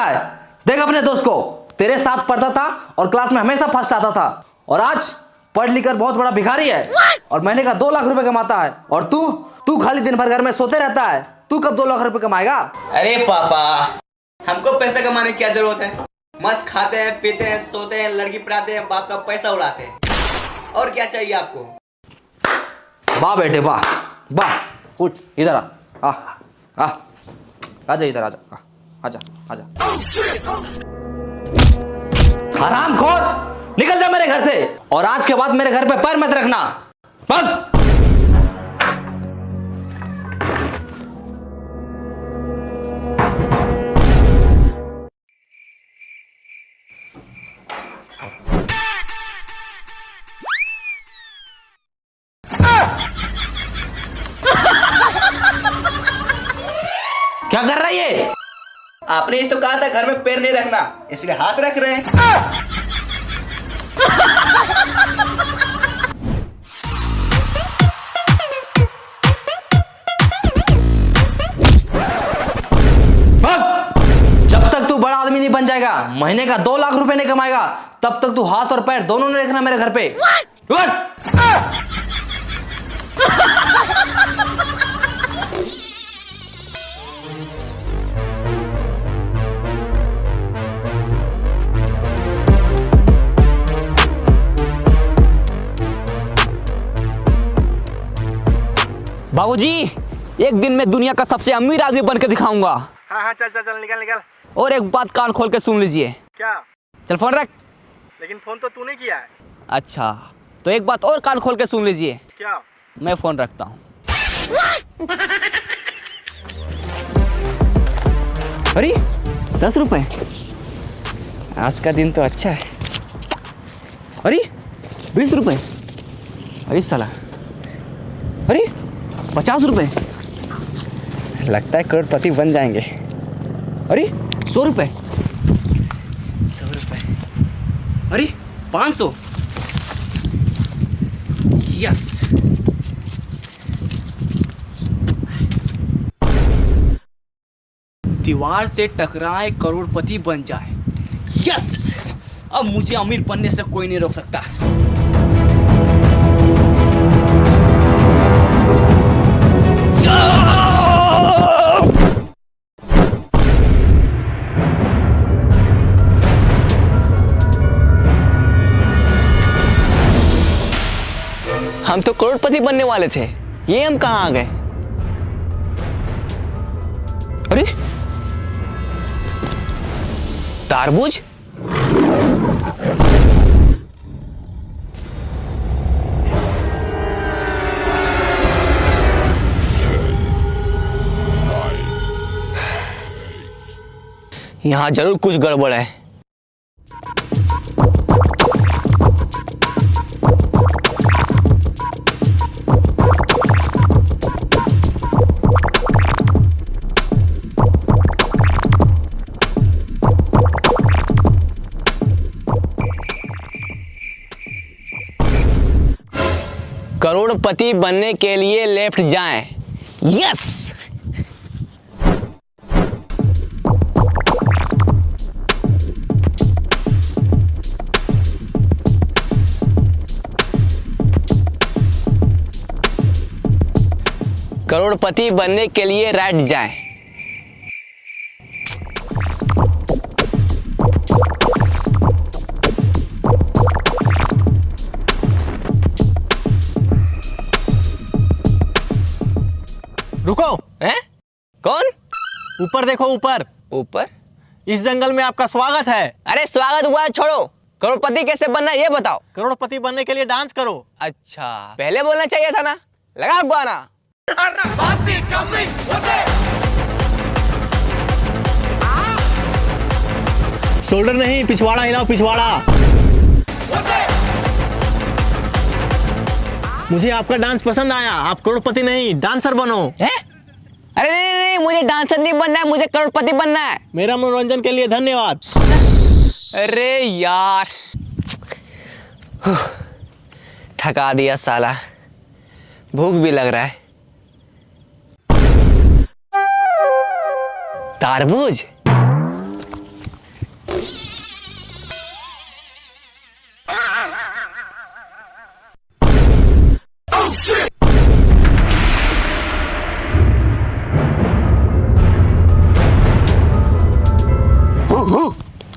है? देख अपने दोस्त को, तेरे साथ पढ़ता था और क्लास में हमेशा फर्स्ट आता था, और आज पढ़ लिख कर बहुत बड़ा भिखारी है और महीने का 2 लाख रुपए कमाता है। और तू खाली दिन भर घर में सोते रहता है। तू कब 2 लाख रुपए कमाएगा? अरे पापा, हमको पैसा कमाने की क्या जरूरत है? मस्त खाते हैं, पीते हैं, सोते हैं, लड़की पढ़ाते हैं, बाप का पैसा उड़ाते हैं। और क्या चाहिए आपको? वाह बेटे वाह वाह। उठ इधर आ आजा इधर, आजा आजा आजा। हरामखोर, निकल जा मेरे घर से, और आज के बाद मेरे घर पे पैर मत रखना। भाग। क्या कर रहा है ये? आपने ही तो कहा था घर में पैर नहीं रखना, इसलिए हाथ रख रहे हैं। जब तक तू बड़ा आदमी नहीं बन जाएगा, महीने का 2 लाख रुपए नहीं कमाएगा, तब तक तू हाथ और पैर दोनों नहीं रखना मेरे घर पे। बाबूजी, एक दिन मैं दुनिया का सबसे अमीर आदमी बनकर दिखाऊंगा। हाँ चल चल चल, निकल निकल। और एक बात कान खोल के सुन लीजिए। क्या? चल फोन रख। लेकिन फोन तो तूने किया है। अच्छा, तो एक बात और कान खोल के सुन लीजिए। क्या? मैं फोन रखता हूँ। अरे 10 रुपए, आज का दिन तो अच्छा है। अरे 20 रुपए, अरे साला, अरे 50 रुपए, लगता है करोड़पति बन जाएंगे। अरे 100 रुपए, 100 रुपए, अरे 500, यस। दीवार से टकराए करोड़पति बन जाए, यस। अब मुझे अमीर बनने से कोई नहीं रोक सकता। हम तो करोड़पति बनने वाले थे, ये हम कहाँ आ गए? अरे तारबूज, यहाँ जरूर कुछ गड़बड़ है। करोड़पति बनने के लिए लेफ्ट जाएं, यस। करोड़पति बनने के लिए राइट जाएं। रुको। हैं? कौन? ऊपर देखो, ऊपर। ऊपर? इस जंगल में आपका स्वागत है। अरे स्वागत हुआ छोड़ो, करोड़पति कैसे बनना है ये बताओ। करोड़पति बनने के लिए डांस करो। अच्छा, पहले बोलना चाहिए था ना। लगा गाना। शोल्डर नहीं, पिछवाड़ा हिलाओ, पिछवाड़ा। मुझे आपका डांस पसंद आया। आप करोड़पति नहीं, डांसर बनो। है? अरे नहीं, नहीं नहीं, मुझे डांसर नहीं बनना है, मुझे करोड़पति बनना है। मेरा मनोरंजन के लिए धन्यवाद। अरे यार, थका दिया साला, भूख भी लग रहा है। तारबूज,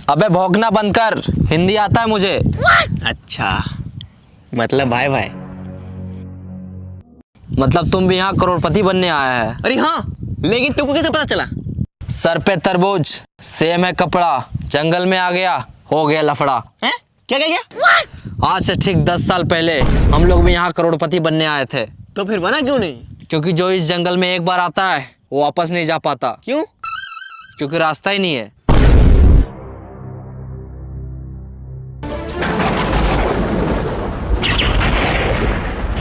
अबे भौंकना बंद कर, हिंदी आता है मुझे। अच्छा, मतलब भाई भाई। मतलब तुम भी यहाँ करोड़पति बनने आया है? अरे हाँ, लेकिन तुमको कैसे पता चला? सर पे तरबूज, सेम है कपड़ा, जंगल में आ गया, हो गया लफड़ा। हैं? क्या गया? आज से ठीक 10 साल पहले हम लोग भी यहाँ करोड़पति बनने आए थे। तो फिर बना क्यों नहीं? क्योंकि जो इस जंगल में एक बार आता है वो वापस नहीं जा पाता। क्यों? क्योंकि रास्ता ही नहीं है।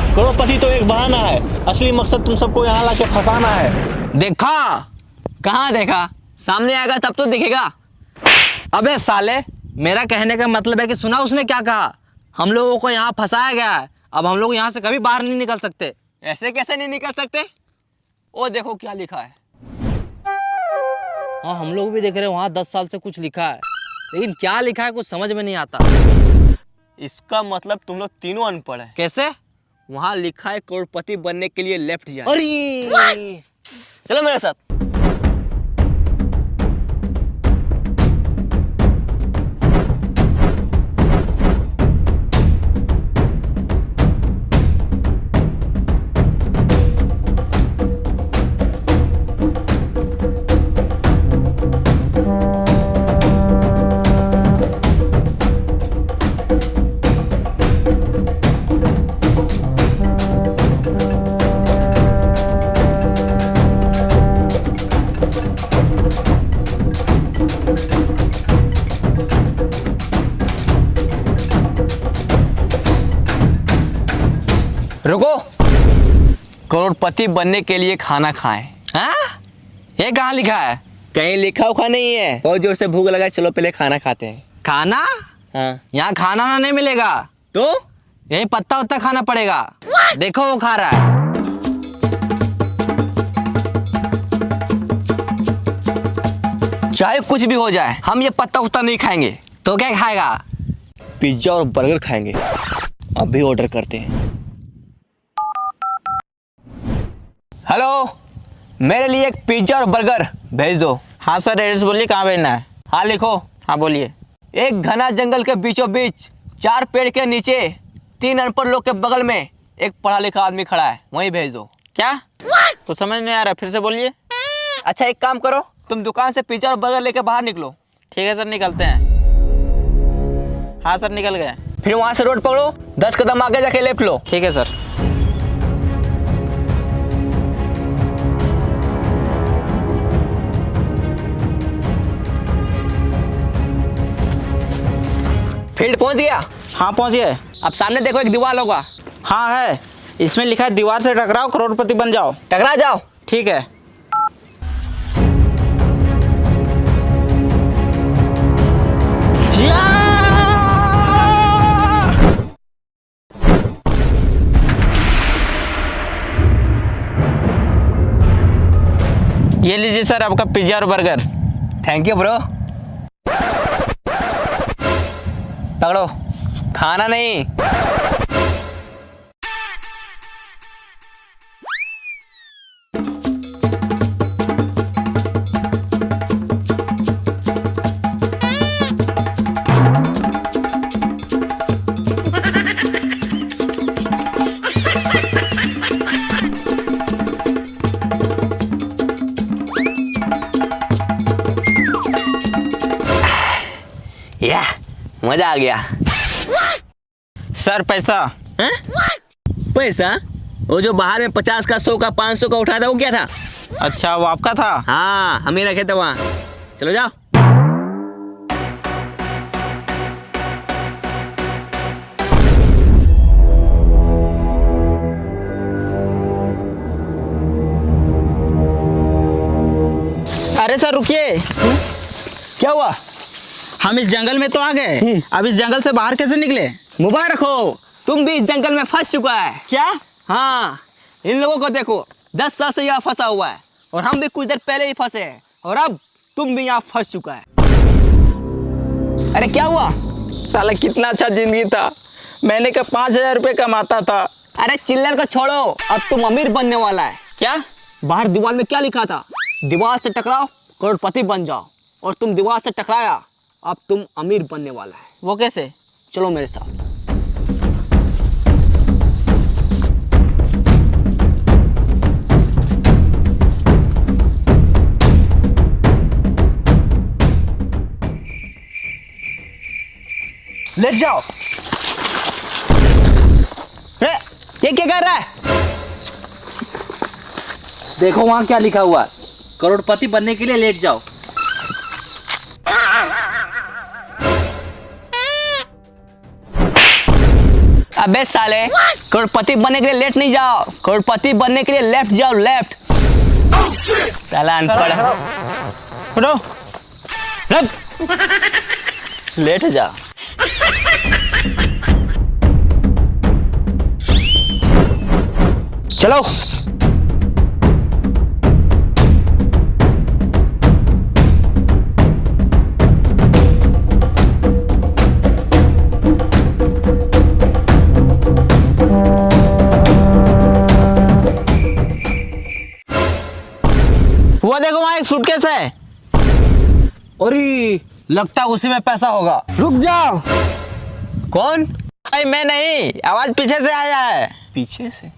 करोड़पति तो एक बहाना है, असली मकसद तुम सबको यहाँ लाके फंसाना है। देखा? कहाँ देखा? सामने आएगा तब तो दिखेगा। अबे साले, मेरा कहने का मतलब है कि सुना उसने क्या कहा? हम लोगों को यहाँ फंसाया गया है, अब हम लोग यहाँ से कभी बाहर नहीं निकल सकते। ऐसे कैसे नहीं निकल सकते? ओ देखो क्या लिखा है। हाँ, हम लोग भी देख रहे हैं, वहाँ 10 साल से कुछ लिखा है, लेकिन क्या लिखा है कुछ समझ में नहीं आता। इसका मतलब तुम लोग तीनों अनपढ़ है। कैसे? वहाँ लिखा है करोड़पति बनने के लिए लेफ्ट जाए। अरे चलो मेरे साथ। रुको, करोड़पति बनने के लिए खाना खाएं। हाँ? ये कहाँ लिखा है? कहीं लिखा उखा नहीं है। बहुत जोर से भूख लगा, चलो पहले खाना खाते हैं। खाना? हाँ। यहाँ खाना ना नहीं मिलेगा, तो यही पत्ता उत्ता खाना पड़ेगा। देखो वो खा रहा है। चाहे कुछ भी हो जाए, हम ये पत्ता उत्ता नहीं खाएंगे। तो क्या खाएगा? पिज्जा और बर्गर खाएंगे। अभी ऑर्डर करते हैं। हेलो, मेरे लिए एक पिज्जा और बर्गर भेज दो। हाँ सर, एड्रेस बोलिए, कहाँ भेजना है? हाँ लिखो। हाँ बोलिए। एक घना जंगल के बीचों बीच 4 पेड़ के नीचे 3 अनपढ़ लोग के बगल में एक पढ़ा लिखा आदमी खड़ा है, वहीं भेज दो। क्या? तो समझ नहीं आ रहा, फिर से बोलिए। अच्छा एक काम करो, तुम दुकान से पिज्जा और बर्गर लेके बाहर निकलो। ठीक है सर, निकलते हैं। हाँ सर, निकल गए। फिर वहां से रोड पकड़ो, 10 कदम आगे जाके लेफ्ट लो। ठीक है सर। फील्ड पहुंच गया? हाँ पहुँच गए। अब सामने देखो, एक दीवार होगा। हाँ है, इसमें लिखा है दीवार से टकराओ करोड़पति बन जाओ। टकरा जाओ। ठीक है। ये लीजिए सर आपका पिज्जा और बर्गर। Thank you bro. पकड़ो, खाना नहीं। या मजा आ गया। सर पैसा। हैं? पैसा? वो जो बाहर में 50 का, 100 का, 500 का उठाया था, वो क्या था? अच्छा, वो आपका था? हाँ, हम ही रखे थे वहाँ। चलो जाओ। अरे सर रुकिए। क्या हुआ? हम इस जंगल में तो आ गए, अब इस जंगल से बाहर कैसे निकले? मुबारक हो, तुम भी इस जंगल में फंस चुका है। क्या? हाँ, इन लोगों को देखो, 10 साल से यहाँ फंसा हुआ है, और हम भी कुछ देर पहले ही फंसे हैं, और अब तुम भी यहाँ फंस चुका है। अरे क्या हुआ? साला कितना अच्छा जिंदगी था, मैंने का 5000 रुपये कमाता था। अरे चिल्लर को छोड़ो, अब तुम अमीर बनने वाला है। क्या? बाहर दीवार में क्या लिखा था? दीवार से टकराओ करोड़पति बन जाओ, और तुम दीवार से टकराया अब तुम अमीर बनने वाला है। वो कैसे? चलो मेरे साथ। लेट जाओ। ये क्या कर रहा है? देखो वहां क्या लिखा हुआ है, करोड़पति बनने के लिए लेट जाओ। अबे साले, करोड़पति बनने के लिए लेट नहीं जाओ, करोड़पति बनने के लिए लेफ्ट जाओ, लेफ्ट। साला अनपढ़। हटो, रब। लेट जा। चलो। वो देखो वहां एक सूटकेस है। अरे लगता है उसी में पैसा होगा। रुक जाओ। कौन? भाई मैं नहीं, आवाज पीछे से आया है। पीछे से।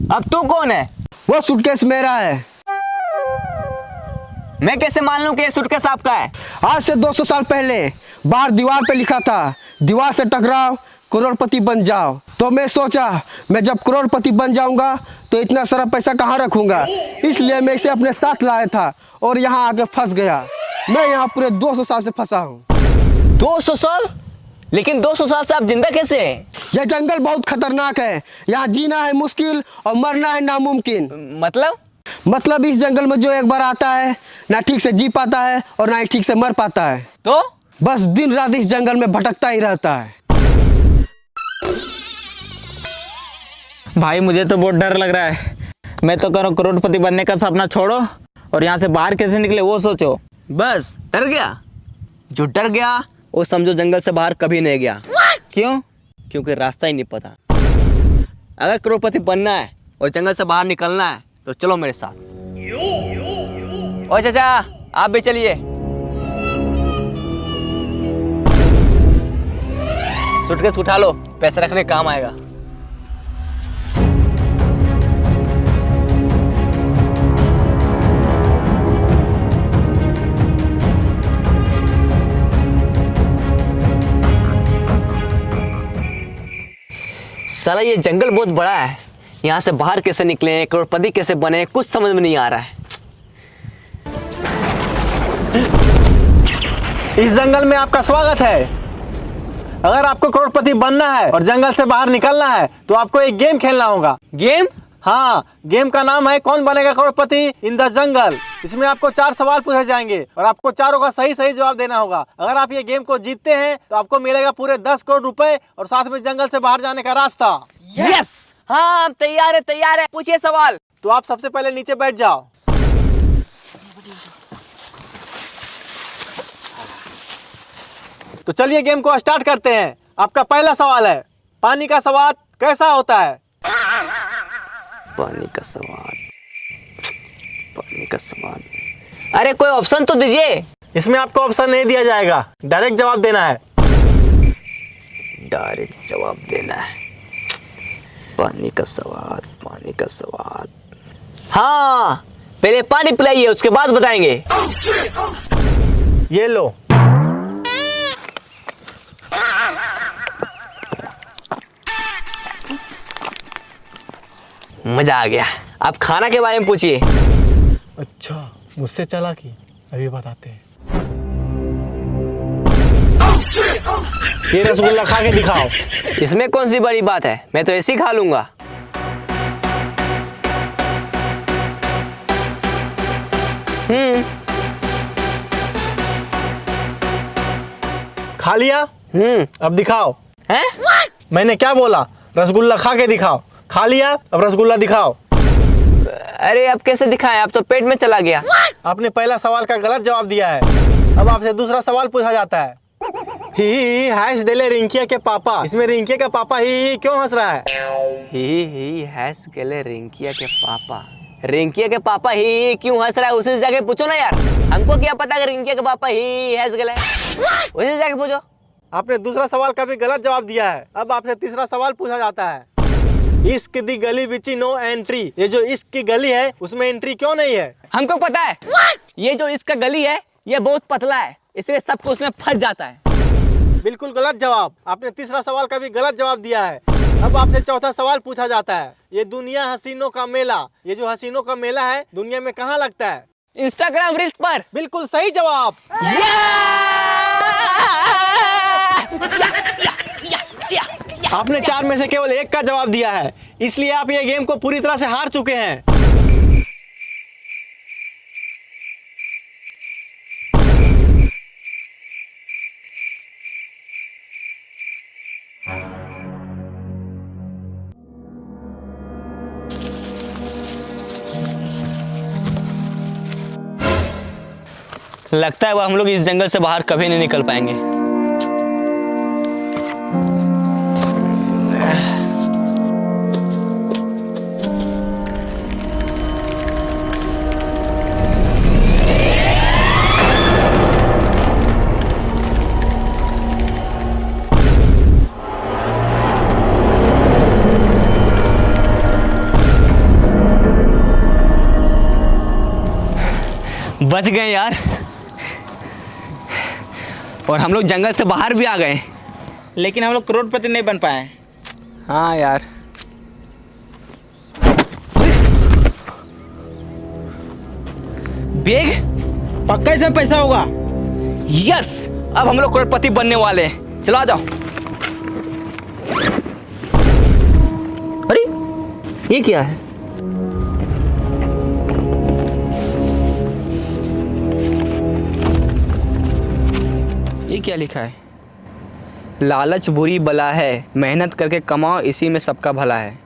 अब तू कौन है? वो सूटकेस मेरा है। मैं कैसे मान लूं कि ये सूटकेस आपका है? आज से 200 साल पहले बाहर दीवार पे लिखा था, दीवार से टकराओ करोड़पति बन जाओ। तो मैं सोचा मैं जब करोड़पति बन जाऊंगा तो इतना सारा पैसा कहाँ रखूंगा, इसलिए मैं इसे अपने साथ लाया था और यहाँ आके फंस गया। मैं यहाँ पूरे 200 साल से फंसा हूँ। 200 साल? लेकिन 200 साल से आप जिंदा कैसे हैं? यह जंगल बहुत खतरनाक है, यहाँ जीना है मुश्किल और मरना है नामुमकिन। मतलब इस जंगल में जो एक बार आता है ना ठीक से जी पाता है और ना ही ठीक से मर पाता है, तो बस दिन रात इस जंगल में भटकता ही रहता है। भाई मुझे तो बहुत डर लग रहा है। मैं तो करो करोड़पति बनने का सपना छोड़ो और यहाँ से बाहर कैसे निकले वो सोचो। बस डर गया? जो डर गया वो समझो जंगल से बाहर कभी नहीं गया। क्यों? क्योंकि रास्ता ही नहीं पता। अगर करोड़पति बनना है और जंगल से बाहर निकलना है तो चलो मेरे साथ। ओ चाचा, आप भी चलिए। सूटकेस उठा लो, पैसे रखने काम आएगा। साला ये जंगल बहुत बड़ा है, यहाँ से बाहर कैसे निकले, करोड़पति कैसे बने, कुछ समझ में नहीं आ रहा है। इस जंगल में आपका स्वागत है। अगर आपको करोड़पति बनना है और जंगल से बाहर निकलना है तो आपको एक गेम खेलना होगा। गेम? हाँ, गेम का नाम है कौन बनेगा करोड़पति इन द जंगल। इसमें आपको 4 सवाल पूछे जाएंगे और आपको चारों का सही सही जवाब देना होगा। अगर आप ये गेम को जीतते हैं तो आपको मिलेगा पूरे 10 करोड़ रुपए और साथ में जंगल से बाहर जाने का रास्ता। यस! हाँ तैयार है, पूछिए सवाल। तो आप सबसे पहले नीचे बैठ जाओ। तो चलिए गेम को स्टार्ट करते हैं। आपका पहला सवाल है, पानी का स्वाद कैसा होता है? पानी का स्वाद, पानी का स्वाद। अरे कोई ऑप्शन तो दीजिए। इसमें आपको ऑप्शन नहीं दिया जाएगा, डायरेक्ट जवाब देना है। डायरेक्ट जवाब देना है। पानी का स्वाद, पानी का स्वाद। हाँ, पहले पानी पिलाइए, उसके बाद बताएंगे। ये लो। मजा आ गया। आप खाना के बारे में पूछिए। अच्छा, मुझसे चालाकी, अभी बताते हैं। ये रसगुल्ला खा के दिखाओ। इसमें कौन सी बड़ी बात है, मैं तो ऐसे ही खा लूंगा। खा लिया? अब दिखाओ। हैं? मैंने क्या बोला? रसगुल्ला खा के दिखाओ। खा लिया, अब रसगुल्ला दिखाओ। अरे अब कैसे दिखाएं, अब तो पेट में चला गया। आपने पहला सवाल का गलत जवाब दिया है। अब आपसे दूसरा सवाल पूछा जाता है। ही हैश देले रिंकिया के पापा। इसमें रिंकिया का पापा ही क्यों हंस रहा है? ही हैस गेले रिंकिया के पापा। रिंकिया के पापा ही क्यों हंस रहा है उसे जाके पूछो ना यार। हमको क्या पता कि रिंकिया के पापा ही हैस गेले, उसे जाके पूछो। आपने दूसरा सवाल का भी गलत जवाब दिया है। अब आपसे तीसरा सवाल पूछा जाता है। इश्क दी गली बिच नो एंट्री। ये जो इश्क की गली है उसमें एंट्री क्यों नहीं है? हमको पता है, ये जो इसका गली है ये बहुत पतला है, इसलिए सबको उसमें फंस जाता है। बिल्कुल गलत जवाब। आपने तीसरा सवाल का भी गलत जवाब दिया है। अब आपसे चौथा सवाल पूछा जाता है। ये दुनिया हसीनों का मेला, ये जो हसीनों का मेला है दुनिया में कहाँ लगता है? इंस्टाग्राम रील्स पर। बिल्कुल सही जवाब। आपने 4 में से केवल 1 का जवाब दिया है, इसलिए आप ये गेम को पूरी तरह से हार चुके हैं। लगता है वो हम लोग इस जंगल से बाहर कभी नहीं निकल पाएंगे। बच गए यार, और हम लोग जंगल से बाहर भी आ गए। लेकिन हम लोग करोड़पति नहीं बन पाए। हाँ यार। बैग पक्का इसमें पैसा होगा। यस, अब हम लोग करोड़पति बनने वाले हैं। चलो आ जाओ। अरे ये क्या है? ये क्या लिखा है? लालच बुरी बला है, मेहनत करके कमाओ, इसी में सबका भला है।